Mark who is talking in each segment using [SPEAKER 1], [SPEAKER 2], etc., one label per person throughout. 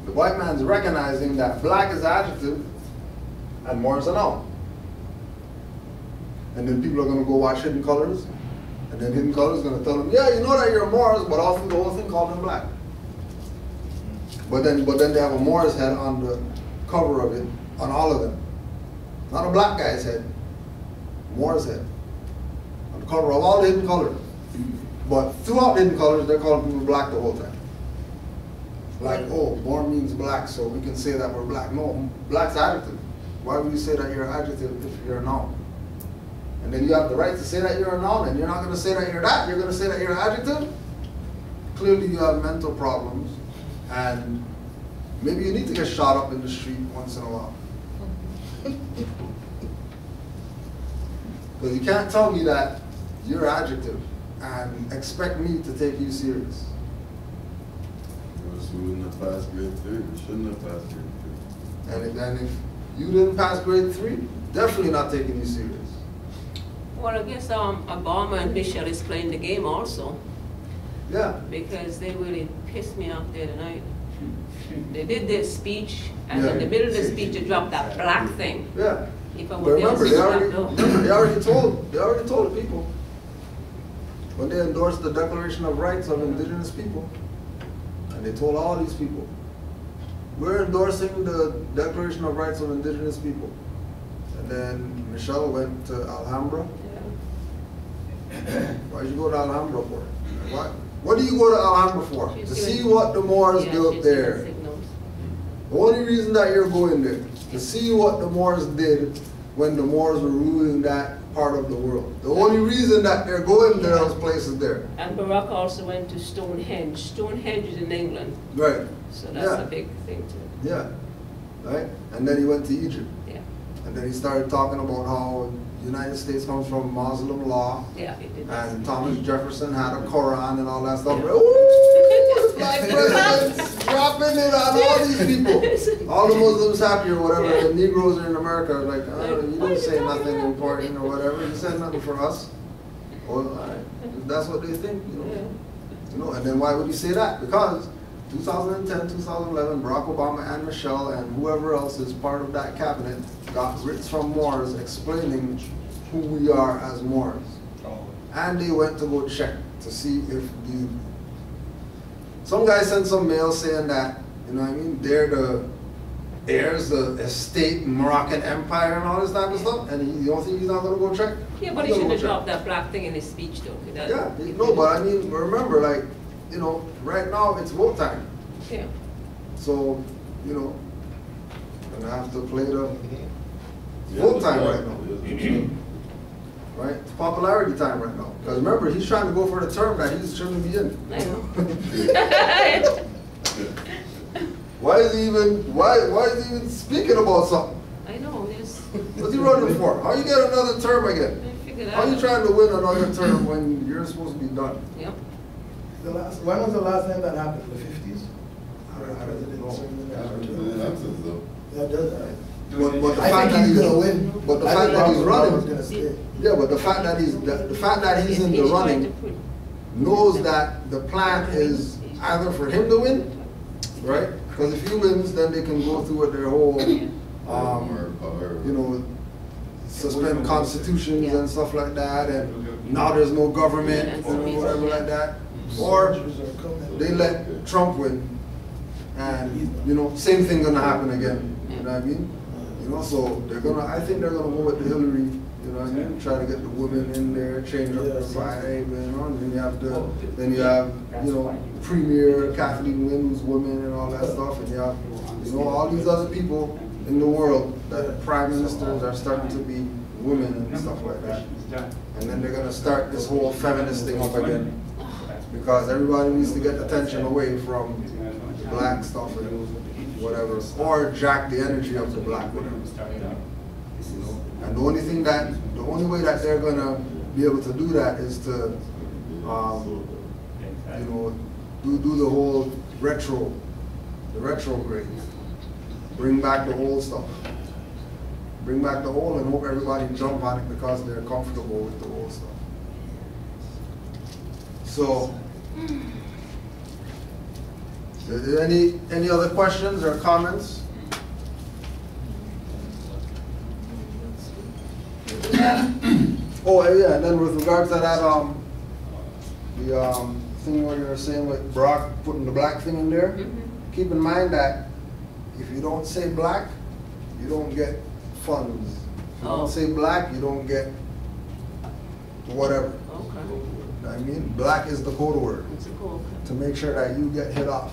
[SPEAKER 1] The white man's recognizing that black is an adjective and Moor is a noun. And then people are going to go watch Hidden Colors, and then Hidden Colors is going to tell them, yeah, you know that you're Moors, but also the whole thing called them black. But then they have a Moor's head on the cover of it, on all of them. Not a black guy's head, Moor's head. On the cover of all the Hidden Colors. But throughout the Hidden Colors, they're calling people black the whole time. Like, oh, Moor means black, so we can say that we're black. No, black's adjective. Why would you say that you're an adjective if you're a noun? And then you have the right to say that you're a noun, and you're not going to say that you're that. You're going to say that you're an adjective. Clearly, you have mental problems, and maybe you need to get shot up in the street once in a while. Because you can't tell me that you're an adjective and expect me to take you serious.
[SPEAKER 2] You wouldn't have passed grade 3. You shouldn't have passed grade 3.
[SPEAKER 1] And if you didn't pass grade 3, definitely not taking you serious.
[SPEAKER 3] Well, I guess Obama and Michelle is playing the game also.
[SPEAKER 1] Yeah.
[SPEAKER 3] Because they really pissed me off the other night. They did their speech, and in the middle of the speech, they dropped that black thing.
[SPEAKER 1] Yeah.
[SPEAKER 3] If I
[SPEAKER 1] But
[SPEAKER 3] were
[SPEAKER 1] remember, they already told the people when they endorsed the Declaration of Rights of Indigenous People, and they told all these people, we're endorsing the Declaration of Rights of Indigenous People. And then Michelle went to Alhambra. Why'd you go to Alhambra for? What do you go to Alhambra for? To see what the Moors built there. The only reason that you're going there, to see what the Moors did when the Moors were ruling that part of the world. The only reason that they're going to those places there.
[SPEAKER 3] And Barack also went to Stonehenge. Stonehenge is in England.
[SPEAKER 1] Right.
[SPEAKER 3] So that's a big thing too.
[SPEAKER 1] Yeah. Right? And then he went to Egypt.
[SPEAKER 3] Yeah.
[SPEAKER 1] And then he started talking about how the United States comes from Muslim law.
[SPEAKER 3] Yeah, he did.
[SPEAKER 1] And Thomas Jefferson had a Quran and all that stuff. Yeah. Ooh, the black president's dropping it on all these people. All the Muslims happy or whatever. Yeah. The Negroes are in America are like, oh, you didn't say nothing important or whatever. You said nothing for us. Well, all right. That's what they think, you know. Yeah. You know. And then why would you say that? Because 2010, 2011, Barack Obama and Michelle and whoever else is part of that cabinet got writs from Moors explaining who we are as Moors. And they went to go check to see if some guy sent some mail saying that, you know what I mean, they're the heirs, the estate in Moroccan Empire and all this type of stuff, and you don't think he's not going to go check?
[SPEAKER 3] Yeah, but he shouldn't have dropped that black thing in his speech though.
[SPEAKER 1] Yeah, no, but I mean, remember, like, you know, right now it's vote time.
[SPEAKER 3] Yeah.
[SPEAKER 1] So, you know, I'm going to have to play the vote time right now. Right? It's popularity time right now. Because remember, he's trying to go for the term that he shouldn't be in.
[SPEAKER 3] I know.
[SPEAKER 1] Why is he even speaking about something?
[SPEAKER 3] I know, yes.
[SPEAKER 1] What's he running for? How you get another term again? How are you trying to win another term when you're supposed to be done?
[SPEAKER 3] Yep.
[SPEAKER 4] When was the last time that happened? The 50s?
[SPEAKER 1] I don't know.
[SPEAKER 4] That does that.
[SPEAKER 1] But the
[SPEAKER 4] I
[SPEAKER 1] fact
[SPEAKER 4] think
[SPEAKER 1] that
[SPEAKER 4] he's gonna win.
[SPEAKER 1] But the fact that he's running,
[SPEAKER 4] yeah,
[SPEAKER 1] but the fact that he's in the running knows that the plan is either for him to win, right? Because if he wins, then they can go through with their whole, you know, suspend constitutions and stuff like that, and now there's no government or whatever like that. Or they let Trump win, and you know, same thing gonna happen again. You know what I mean? You know, so I think they're gonna go with the Hillary. You know what I mean? Try to get the women in there, change up the vibe, you know. And then you have you know, Premier Kathleen Wynne's woman and all that stuff, and you have all these other people in the world that prime ministers are starting to be women and stuff like that. And then they're gonna start this whole feminist thing up again, because everybody needs to get attention away from the black stuff and whatever, or jack the energy of the black women. You know? And the only way that they're gonna be able to do that is to, you know, do the whole retrograde, bring back the old stuff, bring back the old, and hope everybody jump on it because they're comfortable with the old stuff. So Any other questions or comments? Oh yeah, and then with regards to that, the thing what you were saying with Brock putting the black thing in there, keep in mind that if you don't say black, you don't get funds. If you don't say black, you don't get whatever.
[SPEAKER 3] Okay.
[SPEAKER 1] I mean, black is the code word
[SPEAKER 3] It's a code.
[SPEAKER 1] to make sure that you get hit off.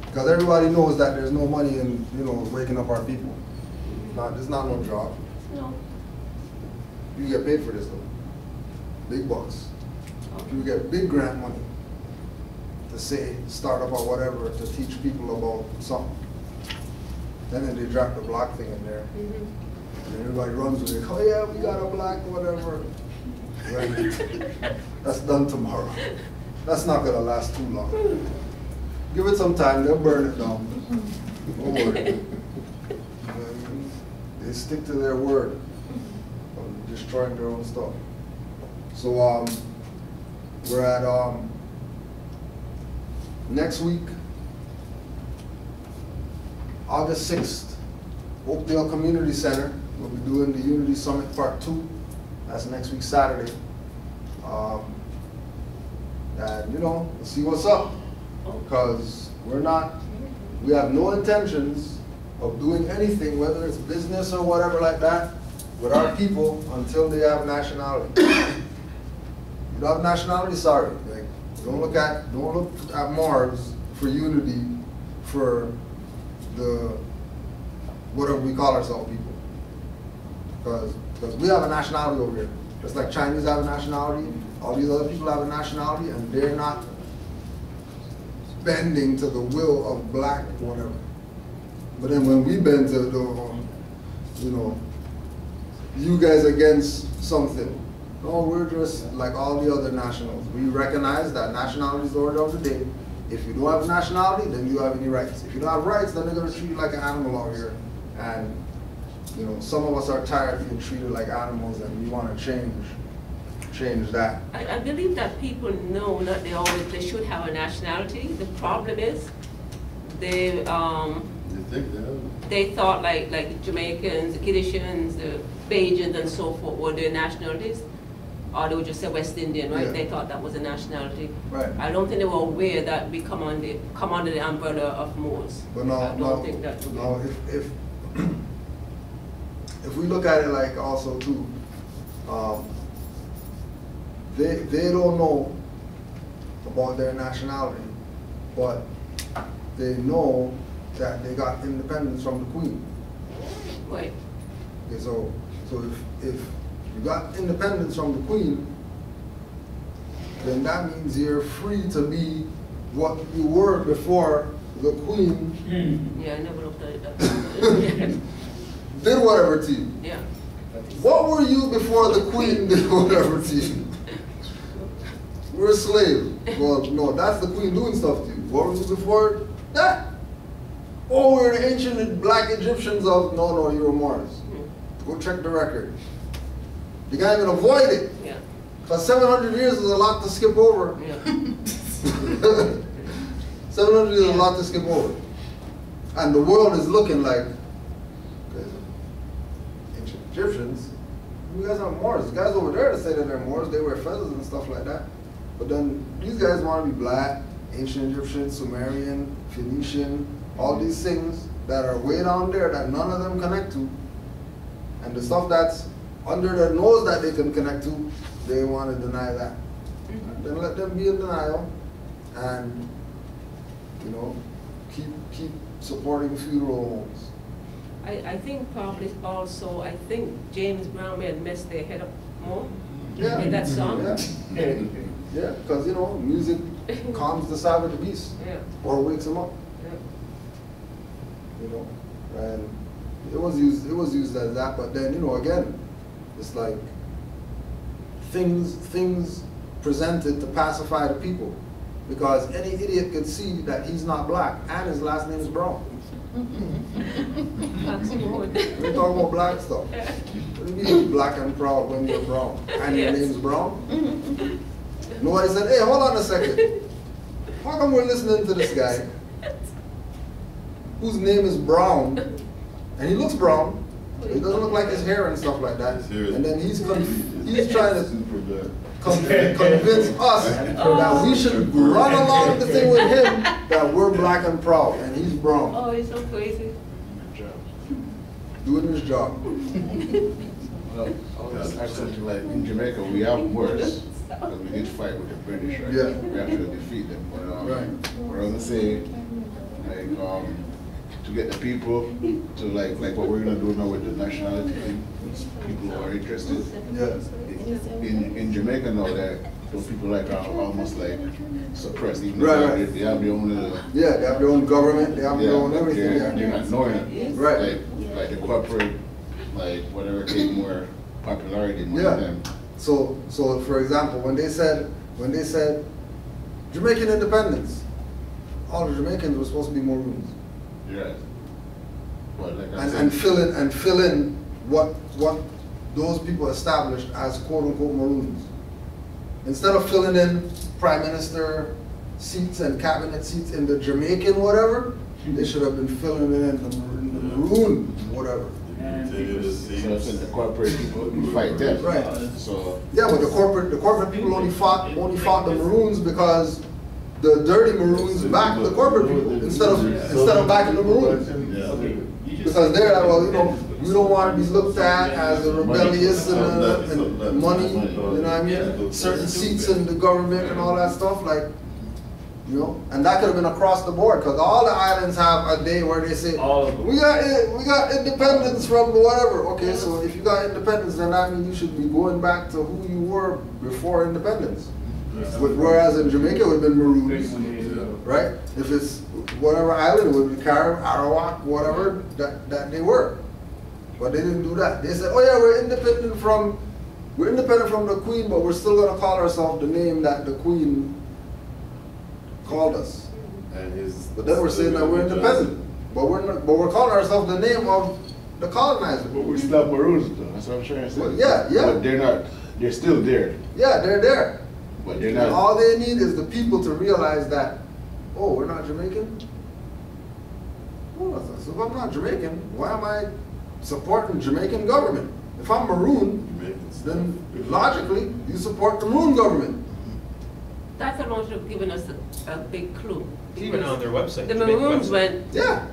[SPEAKER 1] Because everybody knows that there's no money in, waking up our people. There's not no job.
[SPEAKER 3] No.
[SPEAKER 1] You get paid for this though. Big bucks. You get big grant money to say startup or whatever to teach people about something. Then they drop the black thing in there. And everybody runs with it. Oh yeah, we got a black whatever. Right. That's done tomorrow. That's not gonna last too long. Give it some time, they'll burn it down. Don't worry. They stick to their word of destroying their own stuff. So we're at next week, August 6th, Oakdale Community Center. We'll be doing the Unity Summit Part 2. That's next week, Saturday. And we'll see what's up. Because we have no intentions of doing anything, whether it's business or whatever like that, with our people until they have nationality. You don't have nationality, sorry. Like, don't look at Mars for unity for the whatever we call ourselves people. Because we have a nationality over here. Just like Chinese have a nationality, all these other people have a nationality, and they're not bending to the will of black whatever. But then when we bend to the, you guys against something, no, we're just like all the other nationals. We recognize that nationality is the order of the day. If you don't have a nationality, then you don't have any rights. If you don't have rights, then they're going to treat you like an animal out here. And some of us are tired of being treated like animals, and we want to change that.
[SPEAKER 3] I believe that people know that they should have a nationality. The problem is they thought like Jamaicans, the Haitians, the Bajans and so forth were their nationalities, or they would just say West Indian, right? Yeah. They thought that was a nationality.
[SPEAKER 1] Right.
[SPEAKER 3] I don't think they were aware that we come under the umbrella of Moors.
[SPEAKER 1] But no,
[SPEAKER 3] I don't think that would be.
[SPEAKER 1] If we look at it like also too, they don't know about their nationality, but they know that they got independence from the Queen.
[SPEAKER 3] Right.
[SPEAKER 1] Okay, so if you got independence from the Queen, then that means you're free to be what you were before the Queen.
[SPEAKER 3] Yeah, I never looked at it that way.
[SPEAKER 1] Did whatever to you.
[SPEAKER 3] Yeah.
[SPEAKER 1] What were you before the Queen did whatever to you? We're a slave. Well, no, that's the Queen doing stuff to you. What were you before that? Oh, we're the ancient black Egyptians of, no, you were Moors. Go check the record. You can't even avoid it.
[SPEAKER 3] Yeah.
[SPEAKER 1] Because 700 years is a lot to skip over.
[SPEAKER 3] Yeah.
[SPEAKER 1] 700 years is a lot to skip over. And the world is looking like, ancient Egyptians, you guys are Moors. The guys over there that say that they're Moors, they wear feathers and stuff like that. But then these guys want to be black, ancient Egyptian, Sumerian, Phoenician, all these things that are way down there that none of them connect to. And the stuff that's under their nose that they can connect to, they want to deny that. Then let them be in denial and, keep supporting funeral homes.
[SPEAKER 3] I think probably also, I think James Brown may have messed their head up more.
[SPEAKER 1] Yeah.
[SPEAKER 3] In that song.
[SPEAKER 1] Yeah. Yeah, because music calms the savage beast.
[SPEAKER 3] Yeah.
[SPEAKER 1] Or wakes him up.
[SPEAKER 3] Yeah.
[SPEAKER 1] And it was used as that, but then again, it's like things presented to pacify the people, because any idiot could see that he's not black and his last name is Brown. We're talking about black stuff. What do you mean black and proud when you're brown and your name's Brown? Nobody said, hey, hold on a second. how come we're listening to this guy whose name is Brown, and he looks brown, but he doesn't look like his hair and stuff like that, and then he's trying to convince us that we should run along the thing with him, that we're black and proud, and he's brown.
[SPEAKER 3] Oh, he's so crazy.
[SPEAKER 1] Doing his job.
[SPEAKER 5] Well, I something like in Jamaica we have Moors because we did fight with the British, right?
[SPEAKER 1] Yeah.
[SPEAKER 5] We actually defeat them. But
[SPEAKER 1] Right.
[SPEAKER 5] what I was gonna say, like to get the people to like what we're gonna do now with the nationality thing, people who are interested.
[SPEAKER 1] Yeah.
[SPEAKER 5] In Jamaica now that those people like are almost like suppressed, even
[SPEAKER 1] Right,
[SPEAKER 5] though
[SPEAKER 1] right.
[SPEAKER 5] they have their own
[SPEAKER 1] Yeah, they have their own government, they have their own everything.
[SPEAKER 5] they're not knowing it.
[SPEAKER 1] Right.
[SPEAKER 5] Like the corporate, like whatever take more popularity more
[SPEAKER 1] Yeah.
[SPEAKER 5] than them.
[SPEAKER 1] So for example, when they said Jamaican independence, all the Jamaicans were supposed to be Maroons.
[SPEAKER 5] Yeah. But like I
[SPEAKER 1] And
[SPEAKER 5] said,
[SPEAKER 1] fill in what those people established as quote unquote Maroons. Instead of filling in prime minister seats and cabinet seats in the Jamaican whatever, they should have been filling it in the Maroon whatever.
[SPEAKER 5] so since the corporate people we fight them.
[SPEAKER 1] Right.
[SPEAKER 5] So
[SPEAKER 1] Yeah, but the corporate people only fought the Maroons because the dirty Maroons backed the corporate people instead of backing the Maroons. Because they're like, well, you know, we don't want to be looked at as a rebellious and money, you know what I mean? Certain seats in the government and all that stuff, like, you know, and that could have been across the board because all the islands have a day where they say, we got independence from whatever. Okay, so if you got independence, then that means you should be going back to who you were before independence. Whereas in Jamaica it would have been Maroons, right? If it's whatever island, it would be Carib, Arawak, whatever that they were. But they didn't do that. They said, oh yeah, we're independent from the Queen, but we're still gonna call ourselves the name that the Queen called us. But then we're saying that we're independent. But we're calling ourselves the name of the colonizer.
[SPEAKER 5] but we still have Maroons though, that's what I'm trying to say.
[SPEAKER 1] Well, yeah.
[SPEAKER 5] But they're still there.
[SPEAKER 1] Yeah, they're there.
[SPEAKER 5] But they're not.
[SPEAKER 1] All they need is the people to realize that, oh, we're not Jamaican? Well, so if I'm not Jamaican, why am I supporting Jamaican government? If I'm Maroon, then logically you support the Maroon government.
[SPEAKER 3] That alone should have given us a big clue.
[SPEAKER 6] Even on their website.
[SPEAKER 3] The
[SPEAKER 6] Jamaican
[SPEAKER 3] Maroons
[SPEAKER 6] website.
[SPEAKER 3] went,
[SPEAKER 1] Yeah,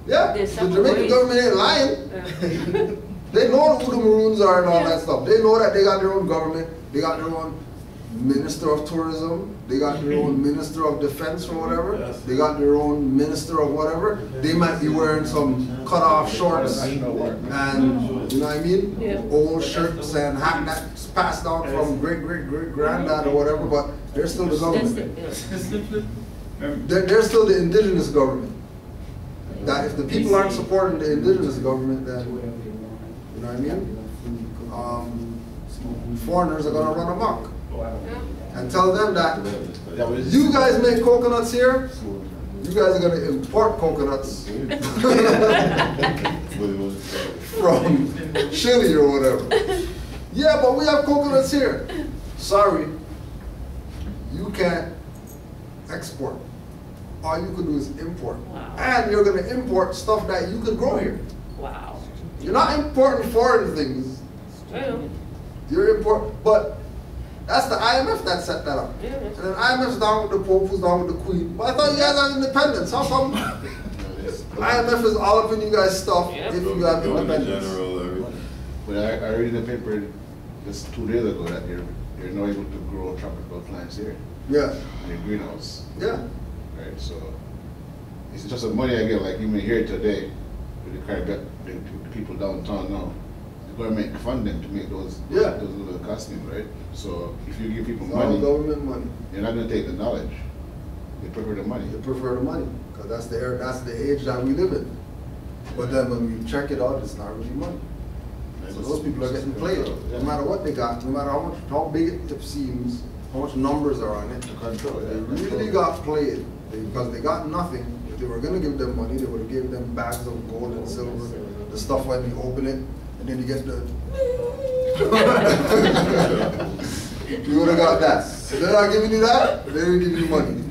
[SPEAKER 1] yeah.
[SPEAKER 3] There's
[SPEAKER 1] The
[SPEAKER 3] some
[SPEAKER 1] Jamaican
[SPEAKER 3] ways.
[SPEAKER 1] government ain't lying.
[SPEAKER 3] uh,
[SPEAKER 1] They know who the Maroons are and all
[SPEAKER 3] Yeah.
[SPEAKER 1] that stuff. They know that they got their own government, they got their own Minister of Tourism, they got their own Minister of Defense or whatever, they got their own Minister of whatever. They might be wearing some cut-off shorts and, you know what I mean?
[SPEAKER 3] Yeah.
[SPEAKER 1] Old shirts and hat that's passed down from great-great-great-granddad or whatever, but they're still the
[SPEAKER 3] that's
[SPEAKER 1] government.
[SPEAKER 3] it, yeah.
[SPEAKER 1] They're still the indigenous government. That if the people aren't supporting the indigenous government, then, you know what I mean? Foreigners are gonna run amok. And tell them that you guys make coconuts here, you guys are gonna import coconuts from Chile or whatever. Yeah, but we have coconuts here. Sorry, you can't export. All you can do is import.
[SPEAKER 3] Wow.
[SPEAKER 1] And you're gonna import stuff that you can grow here.
[SPEAKER 3] Wow.
[SPEAKER 1] You're not importing foreign things.
[SPEAKER 3] Well,
[SPEAKER 1] You're important, but that's the IMF that set that up.
[SPEAKER 3] yeah,
[SPEAKER 1] And then IMF's down with the Pope, who's down with the Queen. But I thought you guys are independence. How come IMF is all up in you guys' stuff
[SPEAKER 3] Yep.
[SPEAKER 1] if you have independence?
[SPEAKER 5] But I read in the paper just 2 days ago that they're not able to grow tropical plants here
[SPEAKER 1] Yeah,
[SPEAKER 5] in the greenhouse.
[SPEAKER 1] yeah.
[SPEAKER 5] Right, so it's just the money I get, like even here today, with the Caribbean, the people downtown now, the government fund them to make those little costumes, right? So if you give people
[SPEAKER 1] It's all
[SPEAKER 5] money,
[SPEAKER 1] government money.
[SPEAKER 5] they're not gonna take the knowledge. They prefer the money.
[SPEAKER 1] They prefer the money, because that's the age that we live in. But then when we check it out, it's not really money. So those people are getting played, no matter what they got, no matter how big it seems, how much numbers are on it.
[SPEAKER 5] Control,
[SPEAKER 1] They
[SPEAKER 5] yeah.
[SPEAKER 1] really got played, because they got nothing. If they were gonna give them money, they would have given them bags of gold and silver, the stuff when you open it, and then you get the... You would have got that. If they're not giving you that, they didn't give you money.